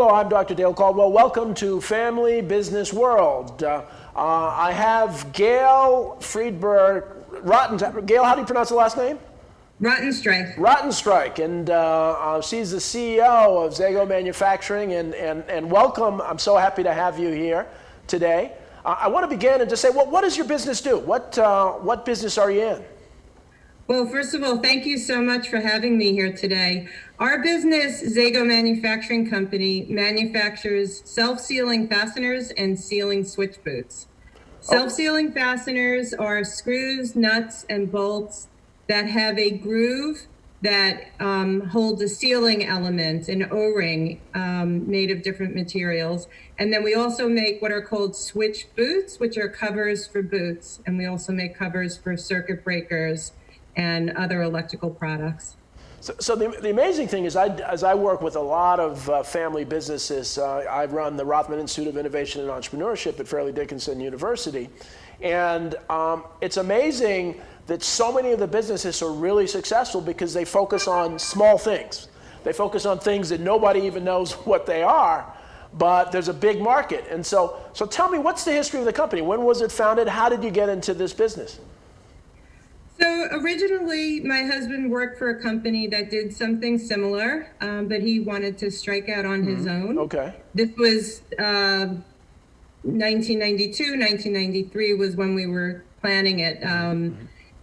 Hello, I'm Dr. Dale Caldwell. Welcome to Family Business World. I have Gail Friedberg Rottenstrich. Gail, how do you pronounce the last name? Rottenstrich. Rottenstrich, and she's the CEO of ZAGO Manufacturing, and welcome. I'm so happy to have you here today. I want to begin and just say, what does your business do? What business are you in? Well, first of all, thank you so much for having me here today. Our business, ZAGO Manufacturing Company, manufactures self-sealing fasteners and sealing switch boots. Self-sealing fasteners are screws, nuts, and bolts that have a groove that holds a sealing element, an O-ring made of different materials. And then we also make what are called switch boots, which are covers for boots. And we also make covers for circuit breakers and other electrical products. So the amazing thing is, as I work with a lot of family businesses, I run the Rothman Institute of Innovation and Entrepreneurship at Fairleigh Dickinson University, and it's amazing that so many of the businesses are really successful because they focus on small things. They focus on things that nobody even knows what they are, but there's a big market. And so tell me, what's the history of the company? When was it founded? How did you get into this business? So originally, my husband worked for a company that did something similar, but he wanted to strike out on his own. Okay. This was 1992, 1993 was when we were planning it.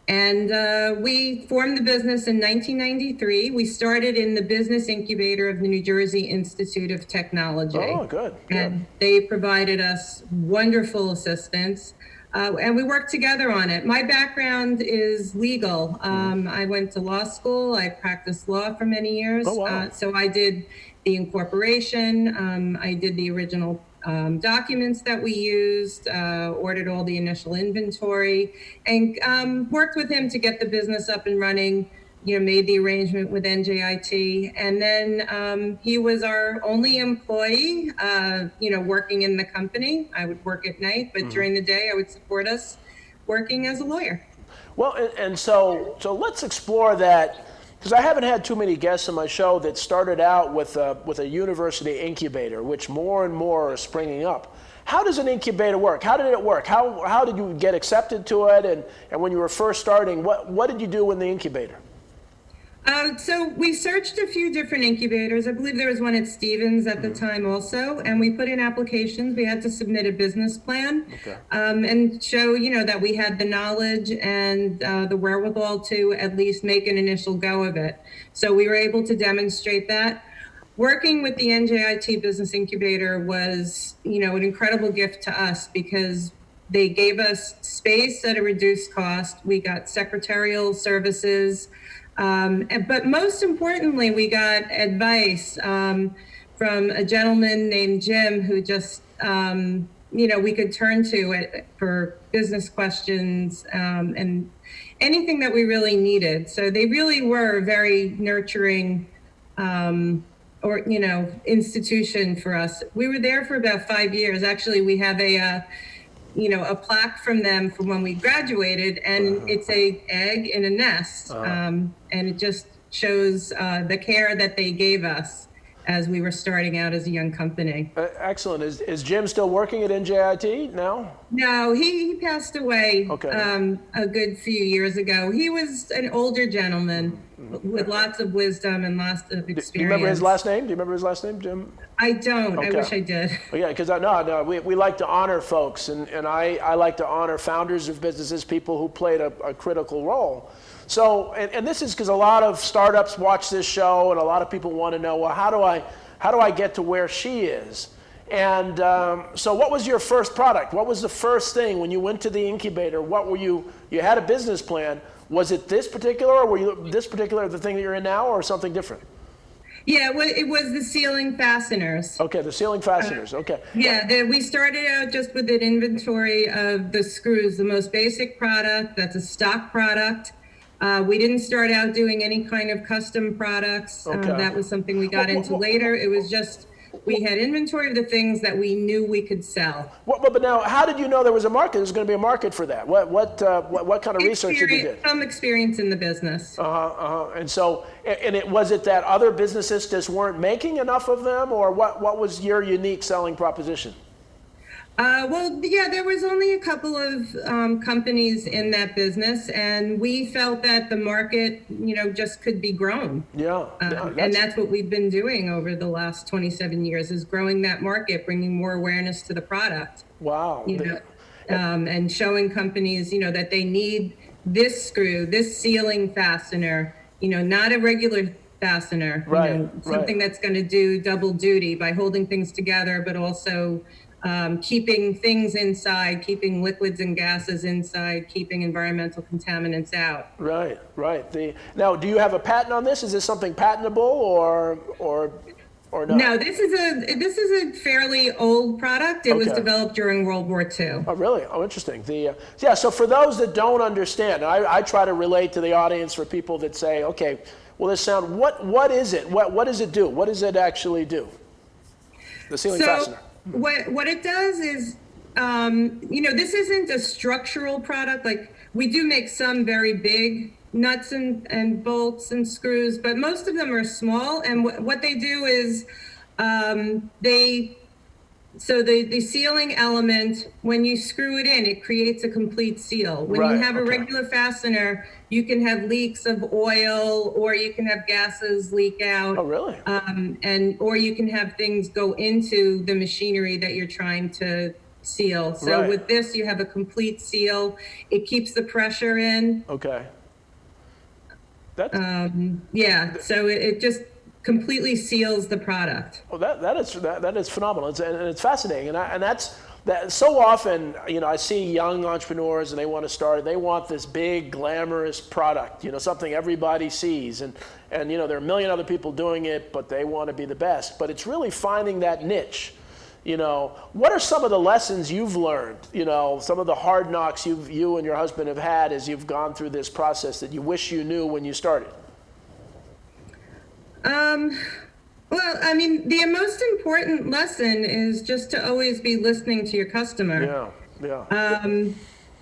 And we formed the business in 1993. We started in the business incubator of the New Jersey Institute of Technology. Oh, good. And they provided us wonderful assistance. And we worked together on it. My background is legal. I went to law school. I practiced law for many years. Oh, wow. So I did the incorporation. I did the original documents that we used, ordered all the initial inventory, and worked with him to get the business up and running. Made the arrangement with NJIT, and then he was our only employee, working in the company. I would work at night, but during the day I would support us working as a lawyer. Well, and so let's explore that, because I haven't had too many guests on my show that started out with a university incubator, which more and more are springing up. How does an incubator work? How did it work? How did you get accepted to it? And when you were first starting, what did you do in the incubator? So we searched a few different incubators. I believe there was one at Stevens at the time also, and we put in applications. We had to submit a business plan, and show, that we had the knowledge and the wherewithal to at least make an initial go of it. So we were able to demonstrate that. Working with the NJIT Business Incubator was, an incredible gift to us because they gave us space at a reduced cost. We got secretarial services. But most importantly, we got advice from a gentleman named Jim who just, we could turn to for business questions and anything that we really needed. So they really were a very nurturing institution for us. We were there for about 5 years. Actually, we have a plaque from them from when we graduated, and it's an egg in a nest. And it just shows the care that they gave us as we were starting out as a young company. Excellent. Is Jim still working at NJIT now? No, he passed away a good few years ago. He was an older gentleman with lots of wisdom and lots of experience. Do you remember his last name? Jim? I don't. Okay. I wish I did. Well, yeah, because we like to honor folks, and I like to honor founders of businesses, people who played a critical role. So, and this is because a lot of startups watch this show, and a lot of people want to know, well, how do I get to where she is? And so what was your first product? What was the first thing when you went to the incubator? What were you had a business plan. Was it this particular, or were you this particular the thing that you're in now, or something different? Yeah, well, it was the sealing fasteners. Okay, the sealing fasteners, okay. Yeah, we started out just with an inventory of the screws, the most basic product. That's a stock product. We didn't start out doing any kind of custom products. That was something we got into later. It was just We had inventory of the things that we knew we could sell. But now, how did you know there was a market? There's going to be a market for that. What kind of research did you do? Some experience in the business. And so, was it that other businesses just weren't making enough of them, or what was your unique selling proposition? Well, yeah, there was only a couple of companies in that business, and we felt that the market, just could be grown. Yeah. And that's what we've been doing over the last 27 years, is growing that market, bringing more awareness to the product. Wow. And showing companies, that they need this screw, this sealing fastener, not a regular fastener, something that's going to do double duty by holding things together, but also keeping things inside, keeping liquids and gases inside, keeping environmental contaminants out. Right. Now, do you have a patent on this? Is this something patentable or not? No, this is a fairly old product. It was developed during World War II. Oh, really? Oh, interesting. So for those that don't understand, I try to relate to the audience for people that say, okay, well, this sound, what is it? What does it do? What does it actually do? The sealing fastener. What it does is, this isn't a structural product. Like, we do make some very big nuts and bolts and screws, but most of them are small. And what they do is, the sealing element, when you screw it in, it creates a complete seal. When you have a regular fastener, you can have leaks of oil, or you can have gases leak out. Oh, really? Or you can have things go into the machinery that you're trying to seal. So with this, you have a complete seal. It keeps the pressure in. Okay. So it just completely seals the product. Well, that is phenomenal, and it's fascinating, and that's so often, I see young entrepreneurs and they want to start, they want this big glamorous product, something everybody sees, and there are a million other people doing it, but they want to be the best. But it's really finding that niche. What are some of the lessons you've learned? Some of the hard knocks you and your husband have had as you've gone through this process that you wish you knew when you started? Well, I mean, the most important lesson is just to always be listening to your customer. Yeah. And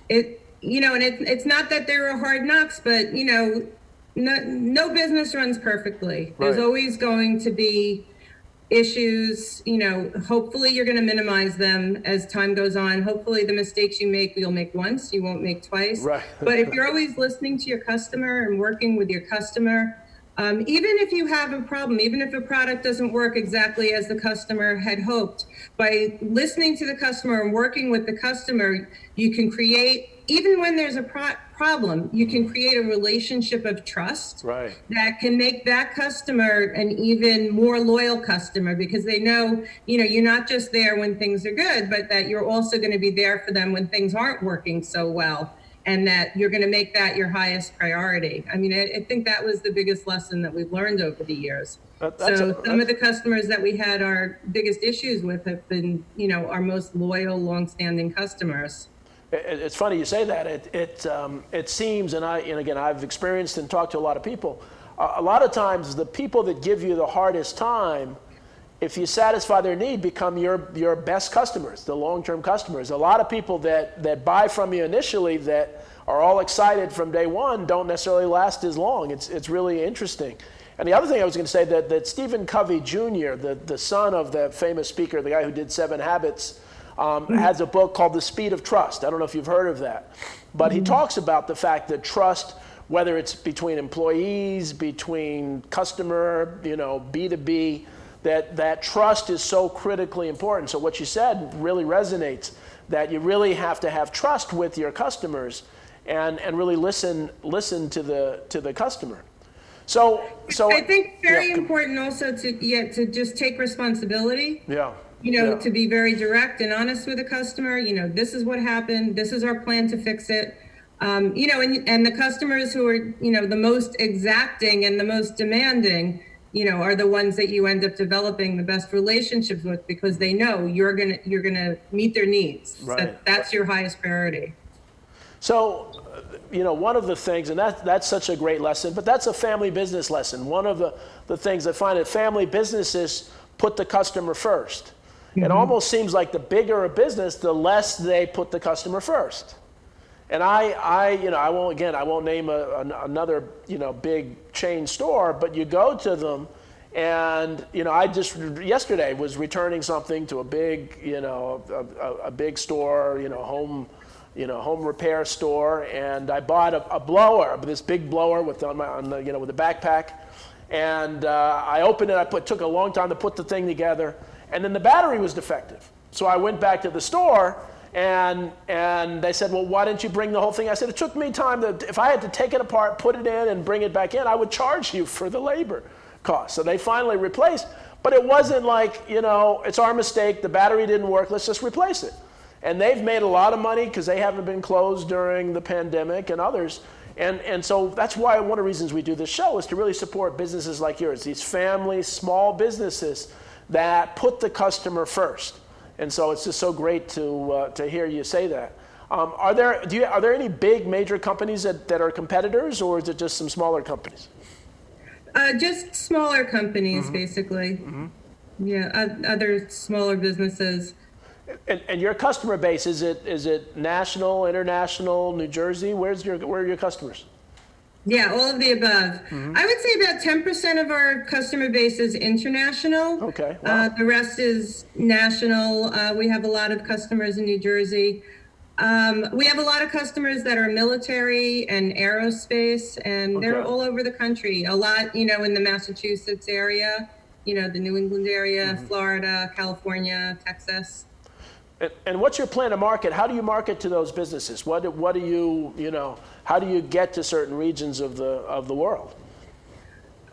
it's not that there are hard knocks, but no business runs perfectly. There's always going to be issues. Hopefully you're going to minimize them as time goes on. Hopefully the mistakes you make, you'll make once, you won't make twice. Right. But if you're always listening to your customer and working with your customer, even if you have a problem, even if a product doesn't work exactly as the customer had hoped, by listening to the customer and working with the customer, you can create, even when there's a problem, you can create a relationship of trust that can make that customer an even more loyal customer, because they know, you're not just there when things are good, but that you're also going to be there for them when things aren't working so well. And that you're going to make that your highest priority. I mean, I think that was the biggest lesson that we've learned over the years. Some of the customers that we had our biggest issues with have been, our most loyal, longstanding customers. It's funny you say that. It seems, and again, I've experienced and talked to a lot of people. A lot of times, the people that give you the hardest time, if you satisfy their need, become your best customers, the long-term customers. A lot of people that buy from you initially that are all excited from day one don't necessarily last as long. It's really interesting. And the other thing I was going to say, that Stephen Covey Jr., the son of the famous speaker, the guy who did 7 Habits, has a book called The Speed of Trust. I don't know if you've heard of that. But he talks about the fact that trust, whether it's between employees, between customer, B2B, that trust is so critically important. So what you said really resonates, that you really have to have trust with your customers and really listen to the customer. So I think very important also to just take responsibility. To be very direct and honest with the customer. This is what happened. This is our plan to fix it. And the customers who are the most exacting and the most demanding, are the ones that you end up developing the best relationships with, because they know you're gonna meet their needs. Right. That's your highest priority. So, one of the things, and that's such a great lesson, but that's a family business lesson. One of the things I find that family businesses put the customer first. It almost seems like the bigger a business, the less they put the customer first. And I won't name another, big chain store, but you go to them, and I just yesterday was returning something to a big, a big store, home repair store, and I bought a blower, this big blower with with a backpack, and I opened it. Took a long time to put the thing together, and then the battery was defective. So I went back to the store, and they said, well, why didn't you bring the whole thing? I said, it took me time if I had to take it apart, put it in, and bring it back in, I would charge you for the labor cost. So they finally replaced, but it wasn't like, it's our mistake, the battery didn't work, let's just replace it. And they've made a lot of money because they haven't been closed during the pandemic and others. And so that's why one of the reasons we do this show is to really support businesses like yours, these family, small businesses that put the customer first. And so it's just so great to hear you say that. Are there any big major companies that are competitors, or is it just some smaller companies? Just smaller companies, basically. Yeah, other smaller businesses. And your customer base, is it national, international, New Jersey? Where are your customers? Yeah, all of the above. I would say about 10% of our customer base is international. Okay. Wow. The rest is national. We have a lot of customers in New Jersey. We have a lot of customers that are military and aerospace, and they're all over the country. A lot, in the Massachusetts area, the New England area, Florida, California, Texas. And what's your plan to market? How do you market to those businesses? What do you, how do you get to certain regions of the world?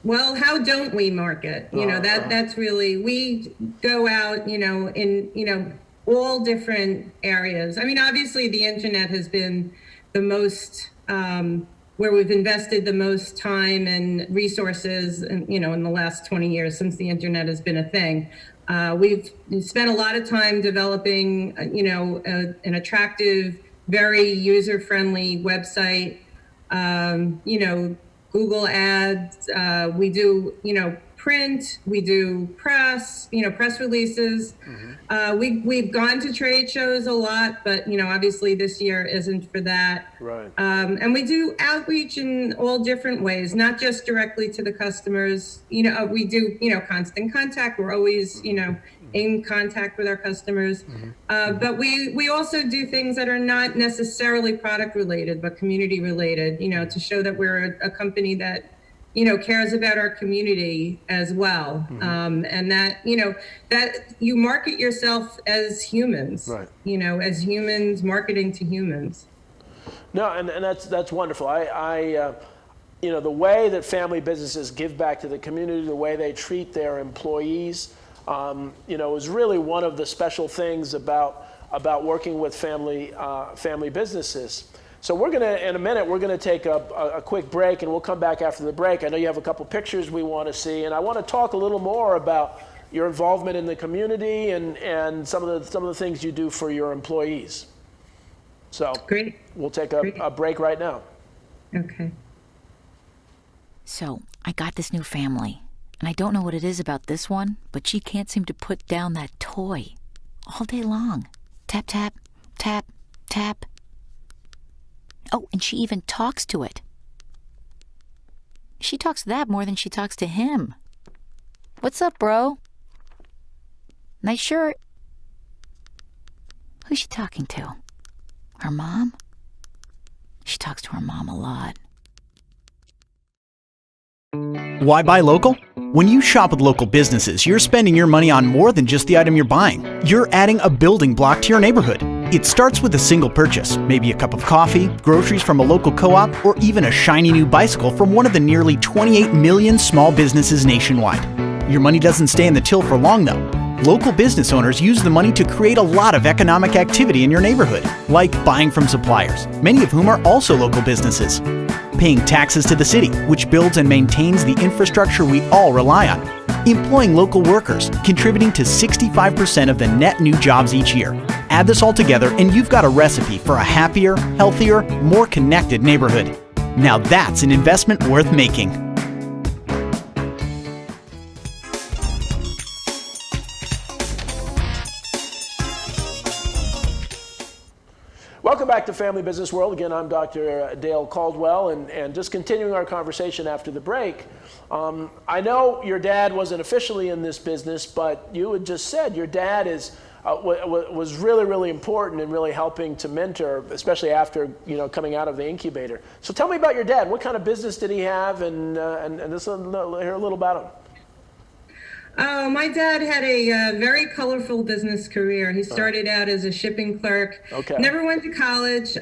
Well, how don't we market? That's really, we go out, in, all different areas. I mean, obviously the internet has been the most, where we've invested the most time and resources, and, in the last 20 years since the internet has been a thing. We've spent a lot of time developing, an attractive, very user-friendly website, Google ads. We do, print, we do press, press releases. We've gone to trade shows a lot, but, obviously this year isn't for that. Right. And we do outreach in all different ways, not just directly to the customers. We do, constant contact. We're always, in contact with our customers. But we also do things that are not necessarily product related, but community related, to show that we're a company that, cares about our community as well. And that, that you market yourself as humans, right. As humans marketing to humans. No, and that's wonderful. I the way that family businesses give back to the community, the way they treat their employees, is really one of the special things about working with family businesses. So in a minute, we're gonna take a quick break, and we'll come back after the break. I know you have a couple pictures we want to see, and I want to talk a little more about your involvement in the community and some of the things you do for your employees. So great. We'll take a break right now. Okay. So I got this new family, and I don't know what it is about this one, but she can't seem to put down that toy all day long. Tap, tap, tap, tap. Oh, and she even talks to it. She talks to that more than she talks to him. What's up, bro? Nice shirt. Who's she talking to? Her mom? She talks to her mom a lot. Why buy local? When you shop with local businesses, you're spending your money on more than just the item you're buying. You're adding a building block to your neighborhood. It starts with a single purchase, maybe a cup of coffee, groceries from a local co-op, or even a shiny new bicycle from one of the nearly 28 million small businesses nationwide. Your money doesn't stay in the till for long though. Local business owners use the money to create a lot of economic activity in your neighborhood, like buying from suppliers, many of whom are also local businesses. Paying taxes to the city, which builds and maintains the infrastructure we all rely on. Employing local workers, contributing to 65% of the net new jobs each year. Add this all together and you've got a recipe for a happier, healthier, more connected neighborhood. Now that's an investment worth making. Welcome back to Family Business World. Again, I'm Dr. Dale Caldwell, and just continuing our conversation after the break. I know your dad wasn't officially in this business, but you had just said your dad was really, really important in really helping to mentor, especially after coming out of the incubator. So tell me about your dad. What kind of business did he have, and just hear a little about him. Oh, my dad had a very colorful business career. He started out as a shipping clerk, never went to college,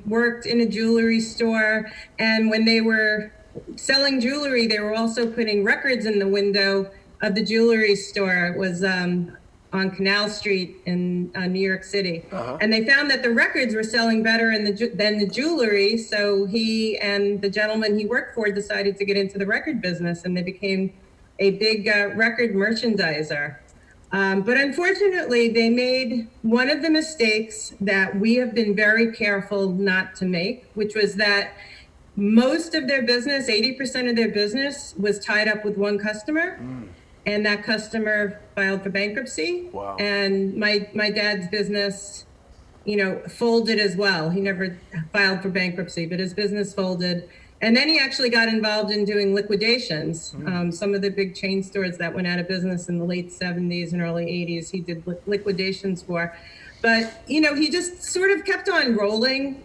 worked in a jewelry store, and when they were selling jewelry, they were also putting records in the window of the jewelry store. It was on Canal Street in New York City. And they found that the records were selling better than the jewelry, so he and the gentleman he worked for decided to get into the record business, and they became a big record merchandiser. But unfortunately, they made one of the mistakes that we have been very careful not to make, which was that most of their business, 80% of their business, was tied up with one customer, and that customer filed for bankruptcy. Wow. And my dad's business, folded as well. He never filed for bankruptcy, but his business folded. And then he actually got involved in doing liquidations. Some of the big chain stores that went out of business in the late 70s and early 80s, he did liquidations for. But, he just sort of kept on rolling.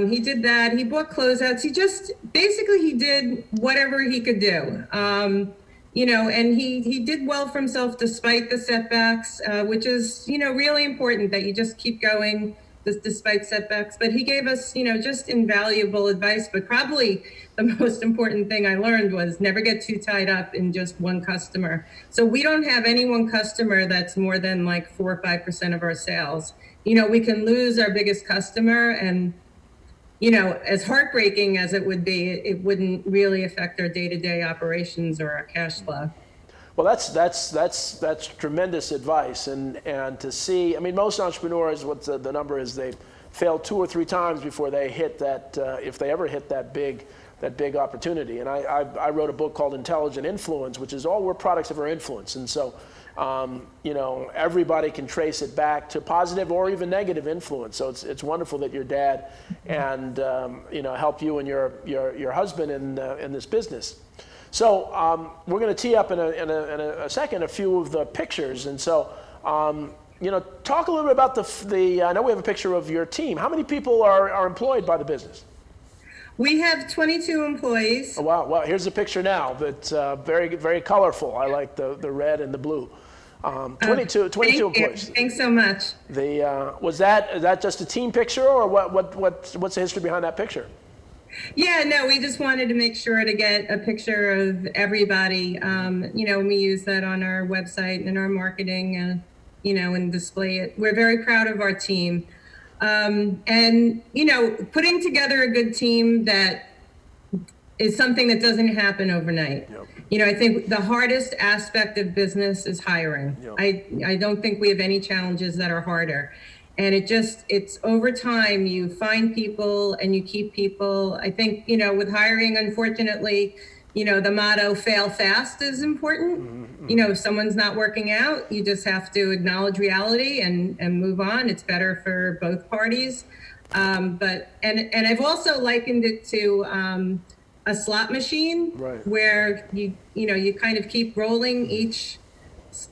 He did that. He bought closeouts. He did whatever he could do. And he did well for himself despite the setbacks, which is, really important that you just keep going despite setbacks. But he gave us, just invaluable advice. But probably the most important thing I learned was never get too tied up in just one customer. So we don't have any one customer that's more than like 4 or 5% of our sales. We can lose our biggest customer, and as heartbreaking as it would be, it wouldn't really affect our day-to-day operations or our cash flow. Well, that's tremendous advice, and to see, most entrepreneurs, what the number is, they fail 2 or 3 times before they hit that, if they ever hit that big opportunity. And I wrote a book called Intelligent Influence, which is all we're products of our influence, and so everybody can trace it back to positive or even negative influence. So it's wonderful that your dad and helped you and your husband in this business. So we're going to tee up in a second a few of the pictures, and so talk a little bit about the. I know we have a picture of your team. How many people are employed by the business? We have 22 employees. Oh, wow! Well, here's a picture now that's very, very colorful. I like the red and the blue. 22 employees. Thanks so much. Is that just a team picture, or what's the history behind that picture? Yeah, no, we just wanted to make sure to get a picture of everybody. We use that on our website and our marketing, and display it. We're very proud of our team. And putting together a good team that is something that doesn't happen overnight. Yep. I think the hardest aspect of business is hiring. Yep. I don't think we have any challenges that are harder. And it's over time, you find people and you keep people. I think, with hiring, unfortunately, the motto fail fast is important. Mm-hmm. If someone's not working out, you just have to acknowledge reality and move on. It's better for both parties. But I've also likened it to a slot machine, right, where you kind of keep rolling each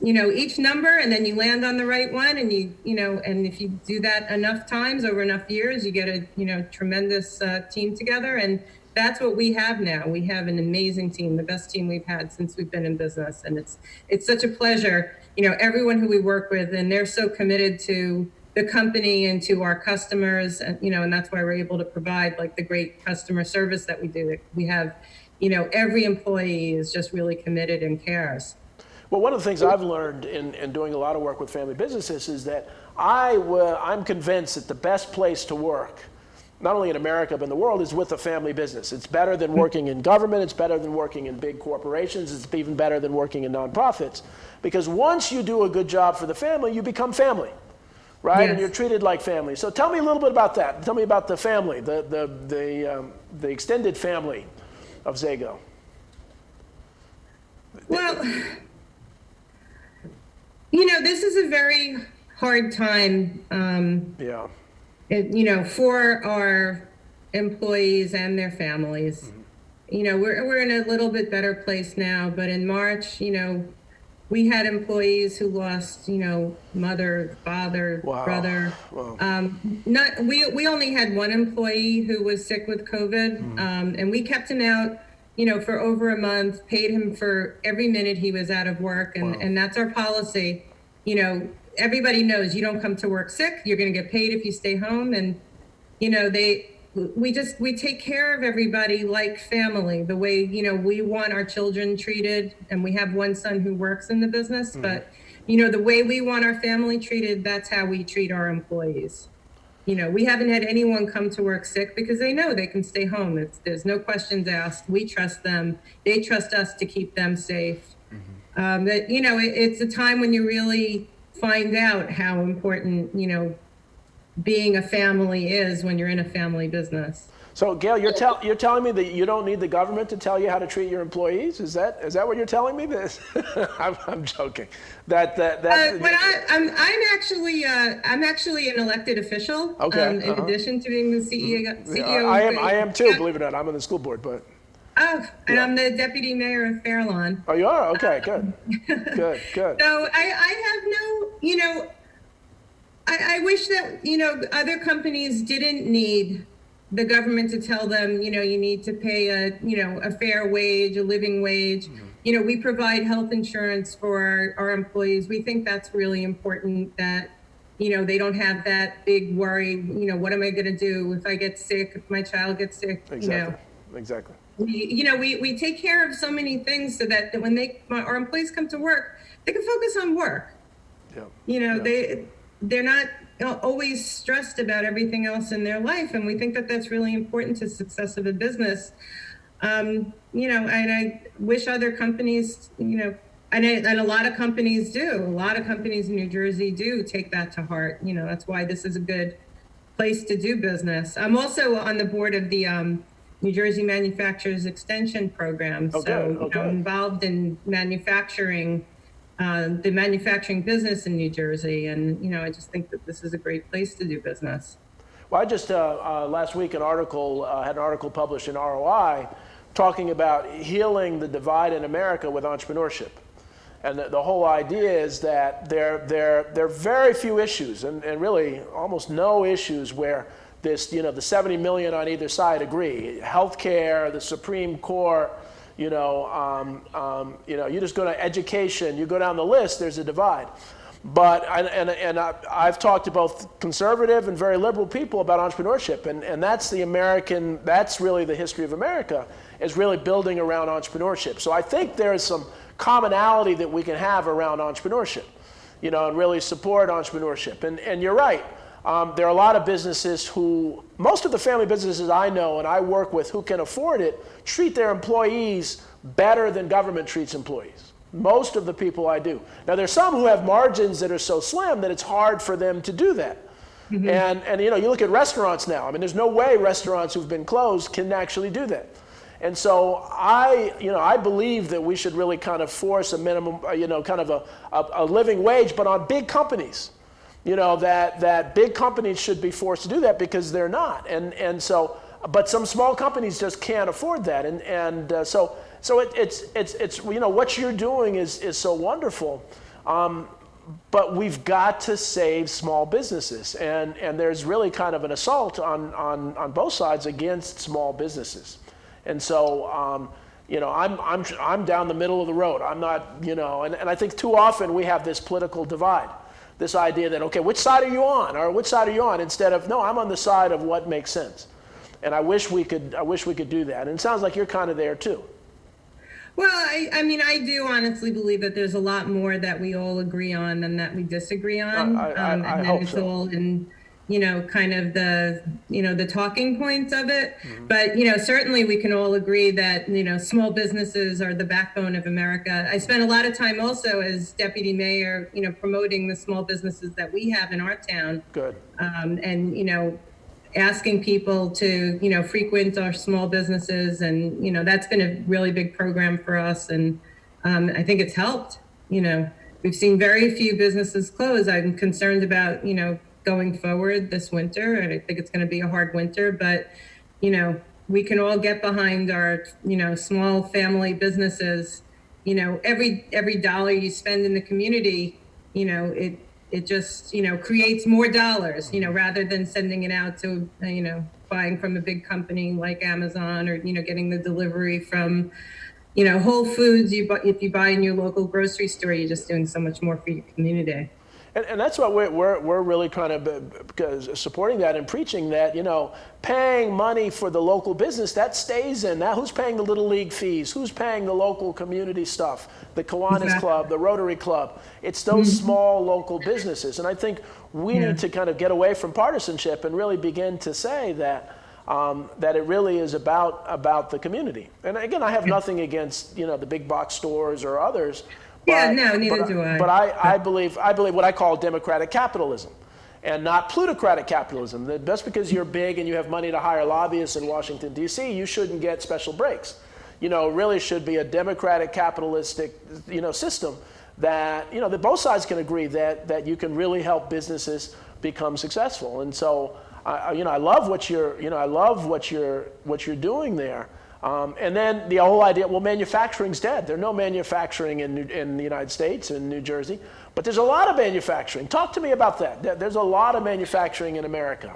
number, and then you land on the right one, and and if you do that enough times over enough years, you get a tremendous team together. And that's what we have now. We have an amazing team, the best team we've had since we've been in business, and it's such a pleasure. Everyone who we work with, and they're so committed to the company and to our customers, and that's why we're able to provide like the great customer service that we do. We have, every employee is just really committed and cares. Well, one of the things I've learned in doing a lot of work with family businesses is that I'm convinced that the best place to work, not only in America but in the world, is with a family business. It's better than working in government. It's better than working in big corporations. It's even better than working in nonprofits, because once you do a good job for the family, you become family, right? Yes. And you're treated like family. So tell me a little bit about that. Tell me about the family, the extended family of ZAGO. Well, this is a very hard time. for our employees and their families. We're in a little bit better place now, but in March, we had employees who lost, mother, father, Wow. brother. Wow. We only had one employee who was sick with COVID, and we kept him out, for over a month, paid him for every minute he was out of work, and that's our policy. Everybody knows you don't come to work sick, you're going to get paid if you stay home, and we take care of everybody like family, the way, we want our children treated. And we have one son who works in the business, but, the way we want our family treated, that's how we treat our employees. We haven't had anyone come to work sick because they know they can stay home. There's no questions asked. We trust them. They trust us to keep them safe. It's a time when you really find out how important, being a family is when you're in a family business. So, Gail, you're telling me that you don't need the government to tell you how to treat your employees? Is that what you're telling me? This I'm joking. I'm actually an elected official. Okay. In addition to being the CEO. I am too. Believe it or not, I'm on the school board, but. And I'm the deputy mayor of Fairlawn. Oh, you are? Okay, good. Good. So I have no, I wish that, other companies didn't need the government to tell them, you need to pay a fair wage, a living wage. We provide health insurance for our employees. We think that's really important, that, they don't have that big worry, what am I going to do if I get sick, if my child gets sick, Exactly. We take care of so many things so that when our employees come to work, they can focus on work. They're not always stressed about everything else in their life, and we think that that's really important to success of a business. And I wish other companies, and a lot of companies do. A lot of companies in New Jersey do take that to heart. That's why this is a good place to do business. I'm also on the board of the New Jersey Manufacturers Extension Program, I'm involved in manufacturing. The manufacturing business in New Jersey, and I just think that this is a great place to do business. Well, I just last week had an article published in ROI talking about healing the divide in America with entrepreneurship, and the whole idea is that there are very few issues, and really almost no issues where the 70 million on either side agree. Healthcare, the Supreme Court. You just go to education, you go down the list, there's a divide. But, I've talked to both conservative and very liberal people about entrepreneurship, and that's really the history of America, is really building around entrepreneurship. So I think there is some commonality that we can have around entrepreneurship, and really support entrepreneurship. And you're right. There are a lot of businesses most of the family businesses I know and I work with who can afford it, treat their employees better than government treats employees. Most of the people I do. Now, there's some who have margins that are so slim that it's hard for them to do that. And you look at restaurants now. I mean, there's no way restaurants who've been closed can actually do that. And so I believe that we should really kind of force a minimum, kind of a living wage, but on big companies. That big companies should be forced to do that because they're not. And so, but some small companies just can't afford that. So it's what you're doing is so wonderful. But we've got to save small businesses. And there's really kind of an assault on both sides against small businesses. And so, I'm down the middle of the road. I'm not, and I think too often we have this political divide. This idea that, okay, which side are you on? Or which side are you on? Instead of, no, I'm on the side of what makes sense. And I wish we could do that. And it sounds like you're kind of there too. Well, I do honestly believe that there's a lot more that we all agree on than that we disagree on. I hope it's so. all in, kind of the talking points of it. But, certainly we can all agree that, small businesses are the backbone of America. I spent a lot of time also as deputy mayor, promoting the small businesses that we have in our town. Good. And, asking people to, frequent our small businesses. And, that's been a really big program for us. And I think it's helped. We've seen very few businesses close. I'm concerned about, going forward this winter. And I think it's going to be a hard winter, but, you know, we can all get behind our, you know, small family businesses. You know, every dollar you spend in the community, you know, it just, you know, creates more dollars, you know, rather than sending it out to, you know, buying from a big company like Amazon, or, you know, getting the delivery from, you know, Whole Foods. If you buy in your local grocery store, you're just doing so much more for your community. And that's what we're really kind of supporting that and preaching that, you know, paying money for the local business, that stays in. Now, who's paying the Little League fees? Who's paying the local community stuff? The Kiwanis Club, the Rotary Club. It's those small local businesses. And I think we need to kind of get away from partisanship and really begin to say that that it really is about the community. And again, I have nothing against, you know, the big box stores or others. Yeah, no, neither do I. But I believe what I call democratic capitalism, and not plutocratic capitalism. That just because you're big and you have money to hire lobbyists in Washington, D.C., you shouldn't get special breaks. You know, it really should be a democratic capitalistic, you know, system that, you know, that both sides can agree that you can really help businesses become successful. And so, you know, I love what you're doing there. And then the whole idea, well, manufacturing's dead. There's no manufacturing in the United States, in New Jersey, but there's a lot of manufacturing. Talk to me about that. There's a lot of manufacturing in America.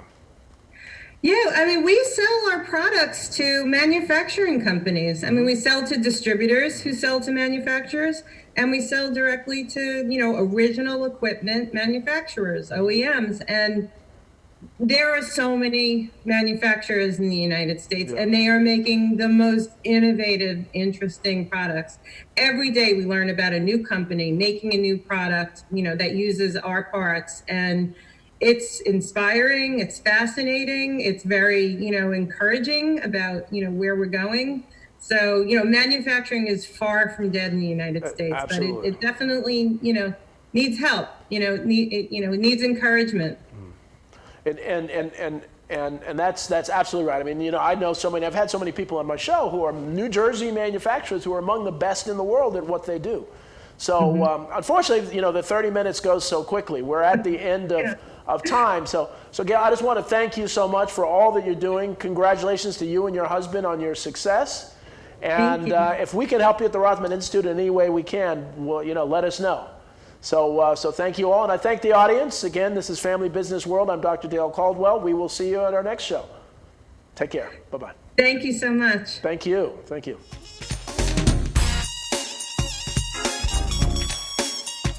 Yeah, I mean, we sell our products to manufacturing companies. I mean, we sell to distributors who sell to manufacturers, and we sell directly to, you know, original equipment manufacturers, OEMs. And there are so many manufacturers in the United States, and they are making the most innovative, interesting products. Every day we learn about a new company making a new product, you know, that uses our parts, and it's inspiring, it's fascinating, it's very, you know, encouraging about, you know, where we're going. So, you know, manufacturing is far from dead in the United States, absolutely. But it definitely, you know, needs help, you know, it needs encouragement. And that's absolutely right. I mean, you know, I've had so many people on my show who are New Jersey manufacturers who are among the best in the world at what they do. So unfortunately, you know, the 30 minutes goes so quickly. We're at the end of time. So Gail, I just want to thank you so much for all that you're doing. Congratulations to you and your husband on your success. And if we can help you at the Rothman Institute in any way we can, well, you know, let us know. So thank you all, and I thank the audience. Again, this is Family Business World. I'm Dr. Dale Caldwell. We will see you at our next show. Take care. Bye-bye. Thank you so much. Thank you. Thank you.